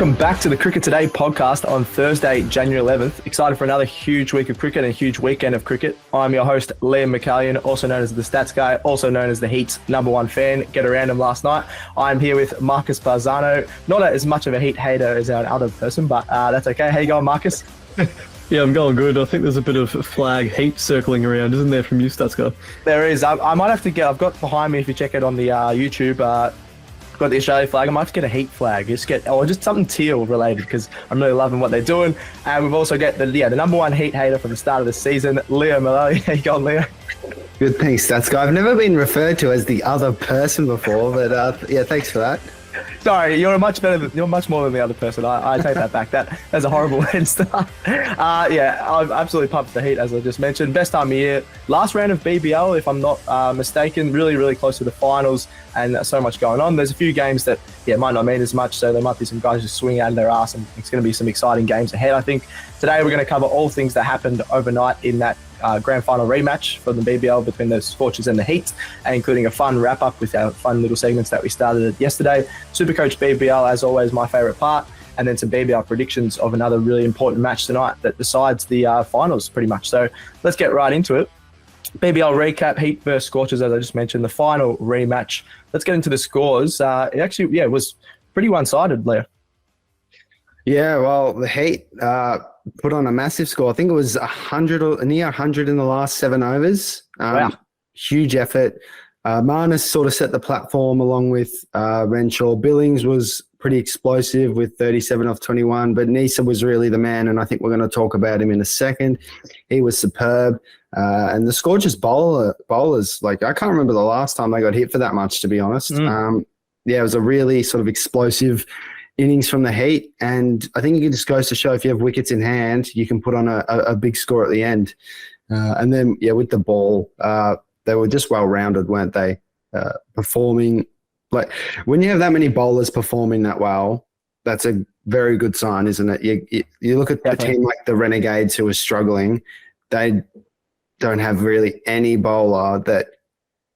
Welcome back to the Cricket Today podcast on Thursday, January 11th. Excited for another huge week of cricket and a huge weekend of cricket. I'm your host, Liam McAllion, also known as the Stats Guy, also known as the Heat's #1 fan. Get around him last night. I'm here with Marcus Bazzano. Not as much of a Heat hater as our other person, but that's okay. How you going, Marcus? Yeah, I'm going good. I think there's a bit of flag heat circling around, isn't there, from you, Stats Guy? There is. I might have to get, I've got behind me, if you check it on the YouTube, got the Australia flag. I might have to get a Heat flag, just something teal related, because I'm really loving what they're doing. And we've also got the #1 Heat hater from the start of the season, Leo Mullaly. How you going, Leo? Good, thanks, Stats Guy. I've never been referred to as the other person before, but yeah, thanks for that. Sorry, you're much more than the other person. I take that back. That's a horrible way to start. Yeah, I'm absolutely pumped for the Heat, as I just mentioned. Best time of year. Last round of BBL, if I'm not mistaken. Really, really close to the finals, and so much going on. There's a few games that might not mean as much, so there might be some guys just swinging out of their ass, and it's going to be some exciting games ahead. I think today we're going to cover all things that happened overnight in that grand final rematch for the BBL between the Scorchers and the Heat, and including a fun wrap-up with our fun little segments that we started yesterday. SuperCoach BBL, as always, my favourite part, and then some BBL predictions of another really important match tonight that decides the finals, pretty much. So let's get right into it. BBL recap, Heat versus Scorchers, as I just mentioned, the final rematch. Let's get into the scores. It actually, was pretty one-sided, Leo. Yeah, well, the Heat put on a massive score. I think it was 100 or near 100 in the last 7 overs. Wow. Huge effort. Marnus sort of set the platform along with Renshaw. Billings was pretty explosive with 37 off 21, but Neser was really the man, and I think we're going to talk about him in a second. He was superb. And the Scorchers bowlers, like, I can't remember the last time they got hit for that much, to be honest. Yeah, it was a really sort of explosive innings from the Heat, and I think it just goes to show if you have wickets in hand, you can put on a big score at the end. And then, with the ball, they were just well-rounded, weren't they? Performing, like, when you have that many bowlers performing that well, that's a very good sign, isn't it? You look at Definitely. a team like the Renegades who are struggling, they don't have really any bowler that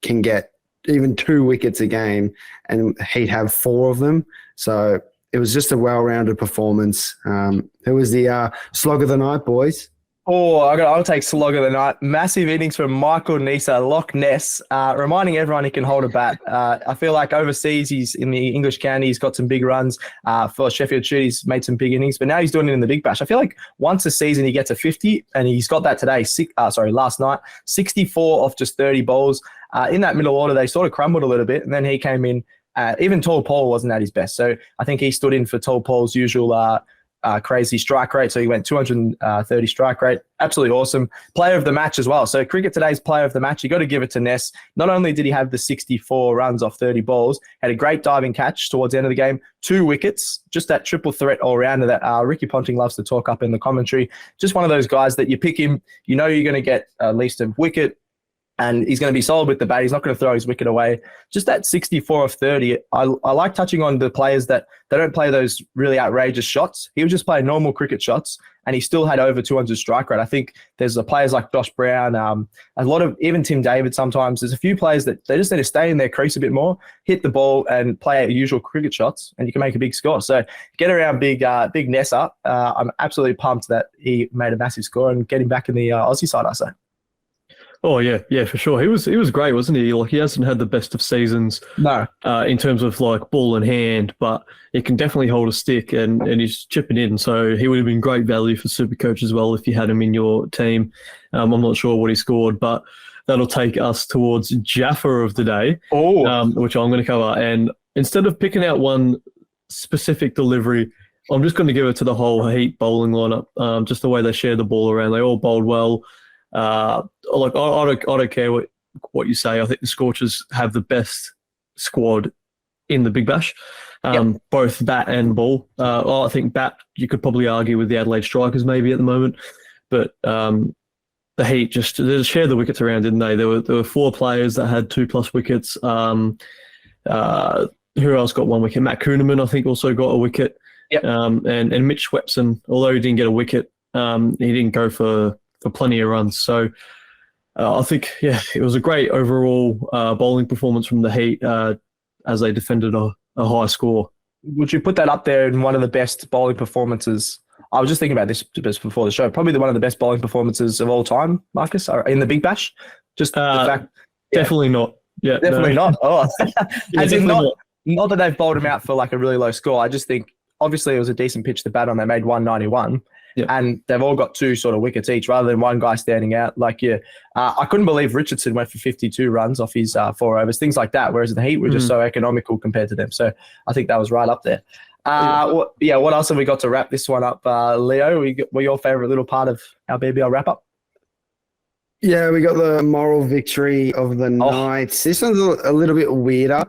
can get even 2 wickets a game, and Heat have 4 of them. So it was just a well-rounded performance. Who was the slog of the night, boys? Oh, I'll take slog of the night. Massive innings from Michael Neser, Loch Ness, reminding everyone he can hold a bat. I feel like overseas, he's in the English county, he's got some big runs. For Sheffield Shield, he's made some big innings, but now he's doing it in the Big Bash. I feel like once a season he gets a 50, and he's got that today. Last night, 64 off just 30 balls. In that middle order, they sort of crumbled a little bit, and then he came in. Even Tall Paul wasn't at his best, so I think he stood in for Tall Paul's usual crazy strike rate. So he went 230 strike rate. Absolutely awesome. Player of the match as well. So Cricket Today's player of the match, you got to give it to Ness. Not only did he have the 64 runs off 30 balls, had a great diving catch towards the end of the game, 2 wickets, just that triple threat all-rounder that Ricky Ponting loves to talk up in the commentary. Just one of those guys that you pick him, you know you're going to get at least a wicket, and he's going to be solid with the bat. He's not going to throw his wicket away. Just that 64 of 30. I like touching on the players that they don't play those really outrageous shots. He was just playing normal cricket shots, and he still had over 200 strike rate. I think there's players like Josh Brown, a lot of even Tim David sometimes. There's a few players that they just need to stay in their crease a bit more, hit the ball and play usual cricket shots, and you can make a big score. So get around big Neser. I'm absolutely pumped that he made a massive score and getting back in the Aussie side, I say. Oh yeah, for sure. He was great, wasn't he? Like, he hasn't had the best of seasons, No, in terms of like ball in hand, but he can definitely hold a stick, and he's chipping in. So he would have been great value for SuperCoach as well if you had him in your team. I'm not sure what he scored, but that'll take us towards Jaffa of the day, which I'm going to cover. And instead of picking out one specific delivery, I'm just going to give it to the whole Heat bowling lineup. Just the way they share the ball around, they all bowled well. I don't care what you say. I think the Scorchers have the best squad in the Big Bash, both bat and ball. I think bat, you could probably argue with the Adelaide Strikers maybe at the moment, but the Heat they shared the wickets around, didn't they? There were 4 players that had 2+ wickets. Who else got 1 wicket? Matt Kuhneman, I think, also got a wicket. Yep. And Mitch Swepson, although he didn't get a wicket, he didn't go for plenty of runs. So I think, it was a great overall bowling performance from the Heat as they defended a high score. would you put that up there in one of the best bowling performances? I was just thinking about this just before the show. Probably one of the best bowling performances of all time, Marcus, in the Big Bash. Just the fact, definitely not. Yeah, definitely not. Oh, as in definitely not that they've bowled him out for like a really low score. I just think obviously it was a decent pitch to bat on. They made 191. Yep. And they've all got 2 sort of wickets each rather than one guy standing out. Like, I couldn't believe Richardson went for 52 runs off his 4 overs, things like that, whereas the Heat were just so economical compared to them. So I think that was right up there. What else have we got to wrap this one up? Leo, were your favourite little part of our BBL wrap-up? Yeah, we got the moral victory of the night. This one's a little bit weirder.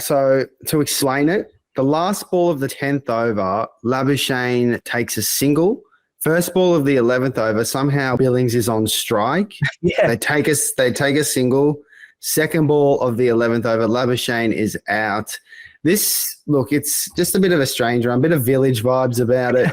So to explain it, the last ball of the 10th over, Labuschagne takes a single. First ball of the 11th over, somehow Billings is on strike. Yeah. They take a single. Second ball of the 11th over, Labuschagne is out. It's just a bit of a strange one, a bit of Village vibes about it.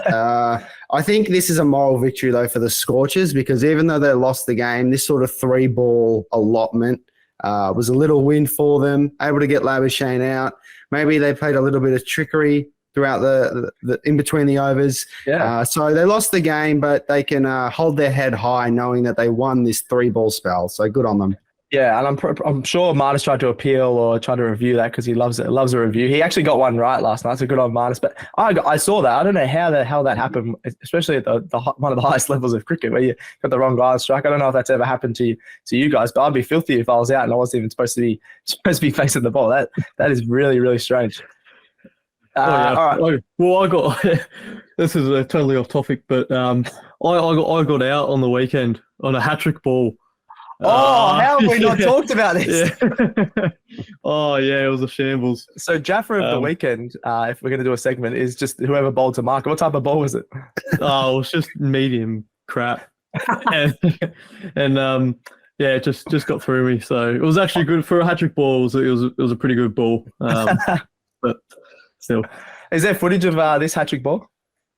I think this is a moral victory, though, for the Scorchers, because even though they lost the game, this sort of 3-ball allotment was a little win for them, able to get Labuschagne out. Maybe they played a little bit of trickery throughout the in between the overs. Yeah. So they lost the game, but they can hold their head high knowing that they won this 3-ball spell. So good on them. Yeah, and I'm sure Marnus tried to appeal or try to review that because he loves it. Loves a review. He actually got one right last night, so good on Marnus. But I saw that. I don't know how the hell that happened, especially at the one of the highest levels of cricket where you got the wrong guy on strike. I don't know if that's ever happened to you guys, but I'd be filthy if I was out and I wasn't even supposed to be facing the ball. That is really, really strange. All right. Well, I got this is totally off topic, but I got out on the weekend on a hat-trick ball. How have we not talked about this? Yeah. It was a shambles. So Jaffa of the weekend, if we're going to do a segment, is just whoever bowled to market. What type of ball was it? It was just medium crap, and just got through me. So it was actually good for a hat-trick ball. It was a pretty good ball, but still. Is there footage of this hat-trick ball?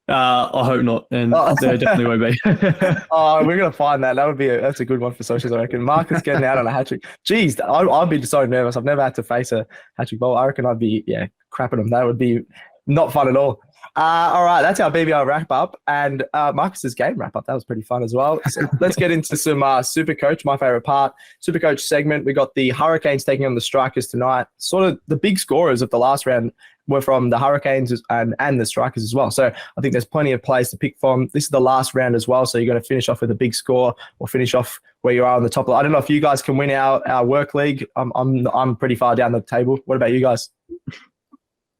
I hope not, and there definitely won't be. We're gonna find that. That's a good one for socials, I reckon. Marcus getting out on a hat trick. Jeez, I'd be so nervous. I've never had to face a hat trick ball. I reckon I'd be crapping them. That would be not fun at all. All right, that's our BBL wrap up and Marcus's game wrap up. That was pretty fun as well. So let's get into some SuperCoach, my favorite part. SuperCoach segment. We got the Hurricanes taking on the Strikers tonight. Sort of the big scorers of the last round were from the Hurricanes and the Strikers as well. So I think there's plenty of plays to pick from. This is the last round as well, so you're going to finish off with a big score or finish off where you are on the top. I don't know if you guys can win our work league. I'm pretty far down the table. What about you guys?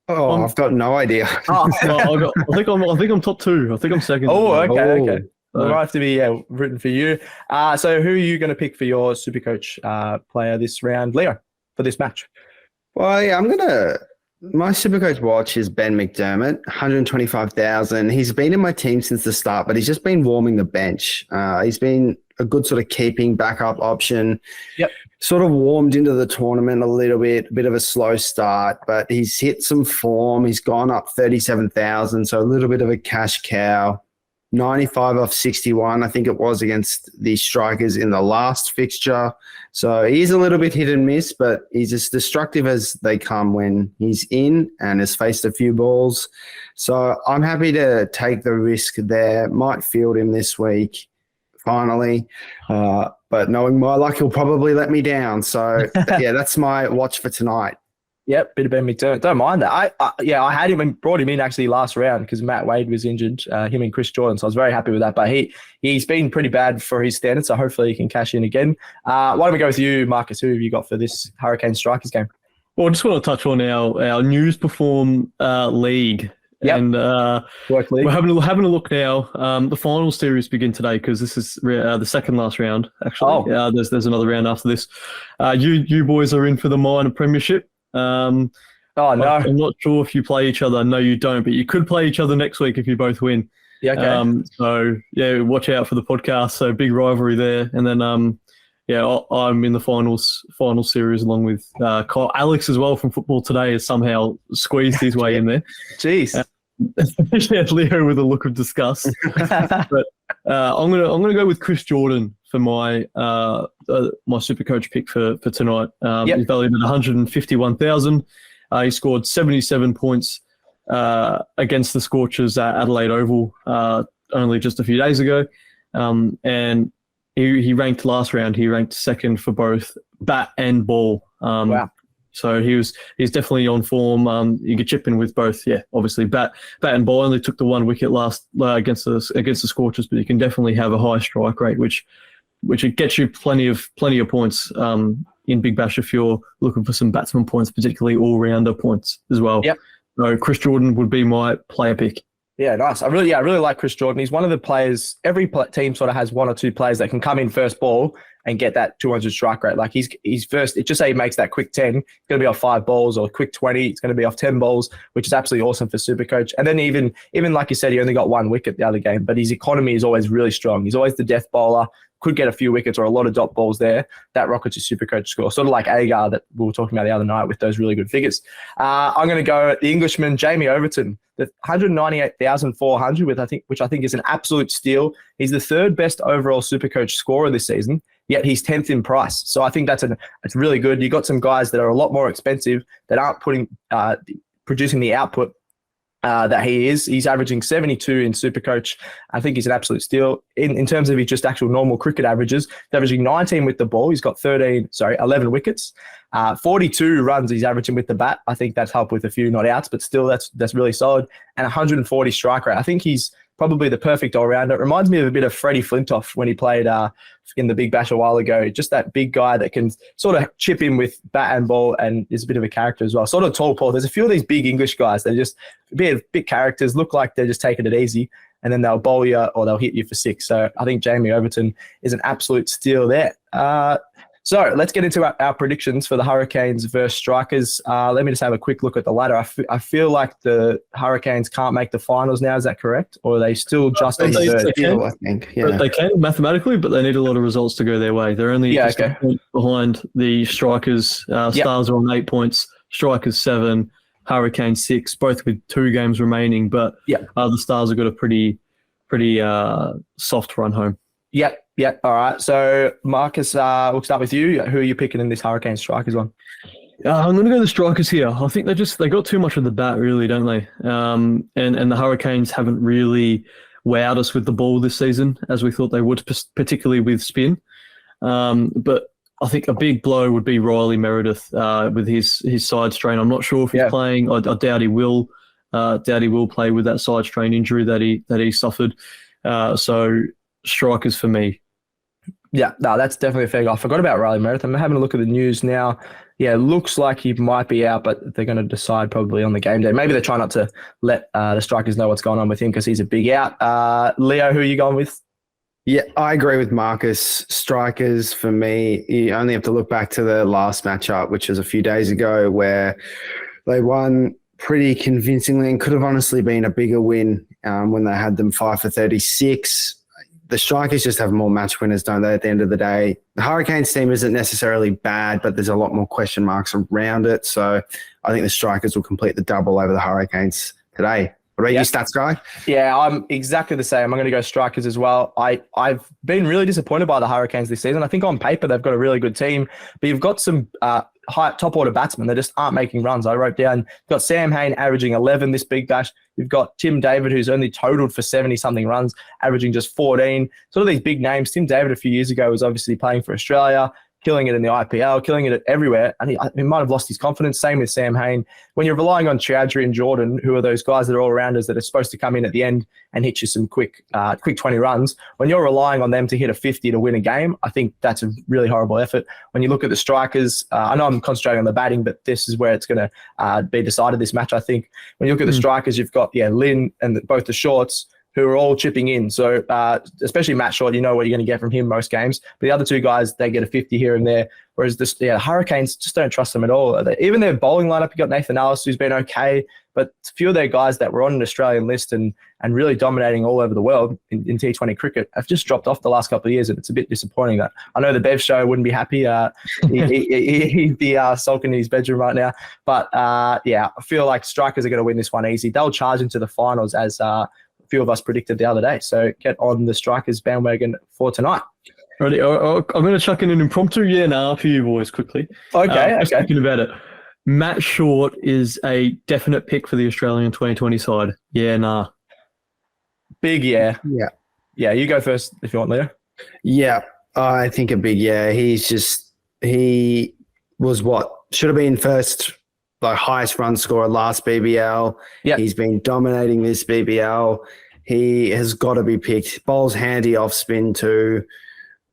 I've got no idea. I think I'm top 2. I think I'm second. Okay. We'll have to be rooting for you. So who are you going to pick for your SuperCoach player this round, Leo, for this match? Well, my SuperCoach watch is Ben McDermott, 125,000. He's been in my team since the start, but he's just been warming the bench. He's been a good sort of keeping backup option. Yep. Sort of warmed into the tournament a little bit, a bit of a slow start, but he's hit some form. He's gone up 37,000, so a little bit of a cash cow. 95 off 61, I think it was, against the Strikers in the last fixture. So he's a little bit hit and miss, but he's as destructive as they come when he's in and has faced a few balls. So I'm happy to take the risk there. Might field him this week, finally. But knowing my luck, he'll probably let me down. So, that's my watch for tonight. Yep, bit of Ben McDermott. Don't mind that. I had him and brought him in actually last round because Matt Wade was injured, him and Chris Jordan. So I was very happy with that. But he's been pretty bad for his standards, so hopefully he can cash in again. Why don't we go with you, Marcus? Who have you got for this Hurricane Strikers game? Well, I just want to touch on our News Perform league. Yep. And Work league. we're having a look now. The final series begin today because this is the second last round, actually. There's another round after this. You boys are in for the minor premiership. No. I'm not sure if you play each other. No, you don't, but you could play each other next week if you both win. Yeah, okay. Watch out for the podcast. So big rivalry there. And then, I'm in the final series along with Kyle. Alex as well from Football Today has somehow squeezed his way in there. Jeez. Leo with a look of disgust. But I'm gonna go with Chris Jordan for my SuperCoach pick for tonight. He's valued at 151,000. He scored 77 points against the Scorchers at Adelaide Oval only just a few days ago. And he ranked last round. He ranked second for both bat and ball. Wow. So he's definitely on form. You could chip in with both. Yeah, obviously bat and ball. Only took the 1 wicket last against the Scorchers, but you can definitely have a high strike rate, which it gets you plenty of points in Big Bash if you're looking for some batsman points, particularly all-rounder points as well. Yep. So Chris Jordan would be my player pick. Yeah, nice. I really like Chris Jordan. He's one of the players. Every team sort of has one or two players that can come in first ball and get that 200 strike rate. Like he's first. It just say he makes that quick 10. It's going to be off 5 balls, or quick 20. It's going to be off 10 balls, which is absolutely awesome for SuperCoach. And then even like you said, he only got 1 wicket the other game, but his economy is always really strong. He's always the death bowler. Could get a few wickets or a lot of dot balls there. That rockets your SuperCoach score. Sort of like Agar that we were talking about the other night with those really good figures. I'm going to go the Englishman, Jamie Overton, the 198,400 which I think is an absolute steal. He's the 3rd best overall SuperCoach scorer this season, yet he's 10th in price. So I think it's really good. You got some guys that are a lot more expensive that aren't producing the output that he is. He's averaging 72 in SuperCoach. I think he's an absolute steal. In terms of his just actual normal cricket averages, he's averaging 19 with the ball. He's got 11 wickets. 42 runs he's averaging with the bat. I think that's helped with a few not outs, but still that's really solid. And 140 strike rate. I think he's probably the perfect all-rounder. It reminds me of a bit of Freddie Flintoff when he played in the Big Bash a while ago. Just that big guy that can sort of chip in with bat and ball and is a bit of a character as well. Sort of tall, Paul. There's a few of these big English guys that are just a bit characters, look like they're just taking it easy, and then they'll bowl you or they'll hit you for 6. So I think Jamie Overton is an absolute steal there. So let's get into our predictions for the Hurricanes versus Strikers. Let me just have a quick look at the ladder. I feel like the Hurricanes can't make the finals now. Is that correct? Or are they still just on the third? I think. Yeah. They can mathematically, but they need a lot of results to go their way. They're only a point behind the Strikers. Stars are on 8 points. Strikers 7, Hurricanes 6, both with 2 games remaining. But the Stars have got a pretty soft run home. Yep. All right. So, Marcus, we'll start with you. Who are you picking in this Hurricane Strikers one? I'm going to go the Strikers here. I think they got too much of the bat, really, don't they? And the Hurricanes haven't really wowed us with the ball this season as we thought they would, particularly with spin. But I think a big blow would be Riley Meredith with his side strain. I'm not sure if he's playing. I doubt he will. Doubt he will play with that side strain injury that he suffered. So Strikers for me. Yeah, no, that's definitely a fair guy. I forgot about Riley Meredith. I'm having a look at the news now. Yeah, looks like he might be out, but they're going to decide probably on the game day. Maybe they try not to let the Strikers know what's going on with him because he's a big out. Leo, who are you going with? Yeah, I agree with Marcus. Strikers, for me, you only have to look back to the last matchup, which was a few days ago, where they won pretty convincingly and could have honestly been a bigger win when they had them 5 for 36. The Strikers just have more match winners, don't they, at the end of the day? The Hurricanes team isn't necessarily bad, but there's a lot more question marks around it. So I think the Strikers will complete the double over the Hurricanes today. What about you, stats guy? Yeah, I'm exactly the same. I'm going to go Strikers as well. I've been really disappointed by the Hurricanes this season. I think on paper they've got a really good team, but you've got some high top order batsmen that just aren't making runs. I wrote down, you've got Sam Hain averaging 11 this Big Bash. You've got Tim David, who's only totaled for 70-something runs, averaging just 14. Sort of these big names. Tim David a few years ago was obviously playing for Australia, killing it in the IPL, killing it everywhere, and he might have lost his confidence. Same with Sam Hain. When you're relying on Chowdhury and Jordan, who are those guys that are all-rounders that are supposed to come in at the end and hit you some quick 20 runs, when you're relying on them to hit a 50 to win a game, I think that's a really horrible effort. When you look at the Strikers, I know I'm concentrating on the batting, but this is where it's going to be decided, this match, I think. When you look at the Strikers, you've got Lynn and both the Shorts, who are all chipping in. So especially Matt Short, you know what you're going to get from him most games. But the other two guys, they get a 50 here and there. Whereas the Hurricanes just don't trust them at all. Even their bowling lineup, you got Nathan Ellis, who's been okay, but a few of their guys that were on an Australian list and really dominating all over the world in T20 cricket have just dropped off the last couple of years, and it's a bit disappointing. That I know the Bev Show wouldn't be happy. He'd be sulking in his bedroom right now. But I feel like Strikers are going to win this one easy. They'll charge into the finals as few of us predicted the other day. So get on the Strikers bandwagon for tonight. Ready? I'm going to chuck in an impromptu for you boys quickly. Okay. Thinking about it. Matt Short is a definite pick for the Australian 2020 side. Yeah, nah. Big yeah. Yeah. Yeah, you go first if you want, Leo. Yeah, I think a big yeah. He was what should have been first, like highest run scorer last BBL. Yeah. He's been dominating this BBL. He has got to be picked. Bowls handy off spin too.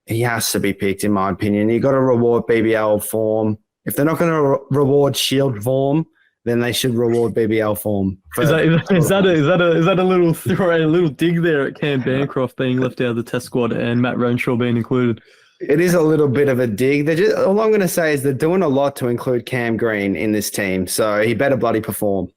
He has to be picked, in my opinion. You got to reward BBL form. If they're not going to reward Shield form, then they should reward BBL form. Is that a little dig there at Cam Bancroft being left out of the test squad and Matt Renshaw being included? It is a little bit of a dig. All I'm going to say is they're doing a lot to include Cam Green in this team, so he better bloody perform.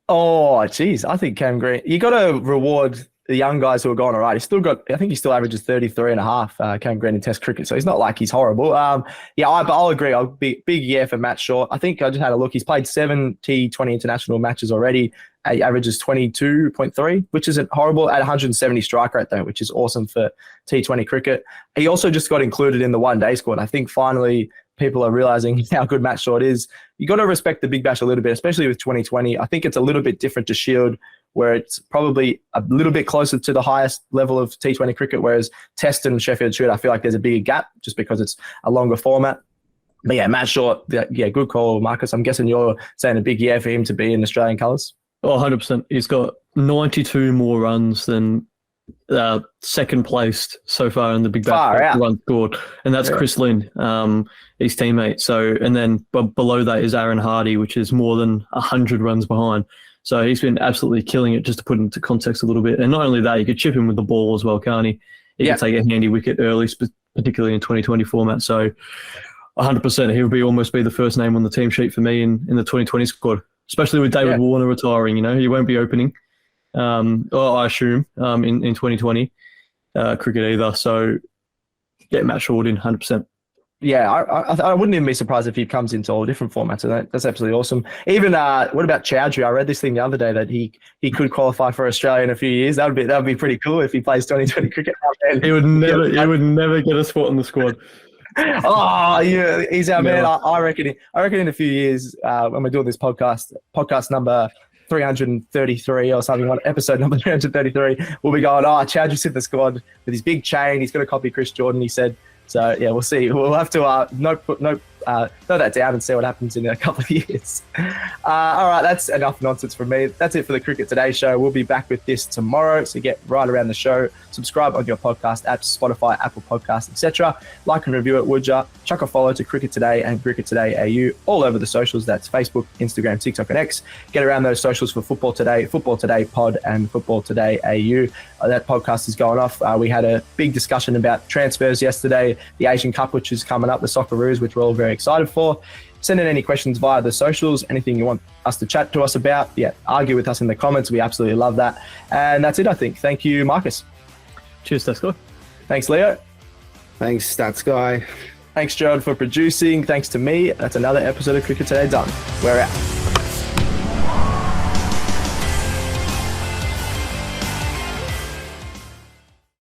Oh, geez. I think Cam Green, you got to reward the young guys who are going all right. I think he still averages 33 and a half, Cam Green in Test cricket. So he's not like he's horrible. But I'll agree. I'll be big yeah for Matt Short. I think I just had a look. He's played 7 T20 international matches already. He averages 22.3, which isn't horrible at 170 strike rate though, which is awesome for T20 cricket. He also just got included in the one-day squad. I think finally people are realizing how good Matt Short is. You got to respect the Big Bash a little bit, especially with 2020. I think it's a little bit different to Shield, where it's probably a little bit closer to the highest level of T20 cricket, whereas Test and Sheffield Shield, I feel like there's a bigger gap just because it's a longer format. But yeah, Matt Short, yeah, good call, Marcus. I'm guessing you're saying a big yeah for him to be in Australian colours. Oh, 100%. He's got 92 more runs than second placed so far in the Big Bash run scored, and that's Chris Lynn, his teammate. So, and then below that is Aaron Hardy, which is more than 100 runs behind. So he's been absolutely killing it, just to put into context a little bit. And not only that, you could chip him with the ball as well, can't he? He can take a handy wicket early, particularly in 2020 format. So 100%, he would almost be the first name on the team sheet for me in the 2020 squad, especially with David Warner retiring. You know, he won't be opening, I assume, in 2020 cricket either. So get Matt Short in 100%. Yeah, I wouldn't even be surprised if he comes into all different formats. So that's absolutely awesome. Even what about Chowdhury? I read this thing the other day that he could qualify for Australia in a few years. That would be pretty cool if he plays 2020 cricket. He would never get a spot in the squad. Oh yeah, he's our man. I reckon in a few years when we're doing this podcast number 333 or something, episode number 333, we'll be going, Chowdhury's in the squad with his big chain. He's going to copy Chris Jordan, he said. So, yeah, we'll see. We'll have to note that down and see what happens in a couple of years. All right, that's enough nonsense from me. That's it for the Cricket Today show. We'll be back with this tomorrow, so get right around the show. Subscribe on your podcast apps, Spotify, Apple Podcasts, etc. Like and review it, would ya? Chuck a follow to Cricket Today and Cricket Today AU all over the socials. That's Facebook, Instagram, TikTok, and X. Get around those socials for Football Today Pod, and Football Today AU. That podcast is going off. We had a big discussion about transfers yesterday, the Asian Cup, which is coming up, the Socceroos, which we're all very excited for. Send in any questions via the socials, anything you want us to chat to us about. Yeah, argue with us in the comments. We absolutely love that. And that's it, I think. Thank you, Marcus. Cheers, Stats Guy. Thanks, Leo. Thanks, Stats Guy. Thanks, Gerald, for producing. Thanks to me. That's another episode of Cricket Today done. We're out.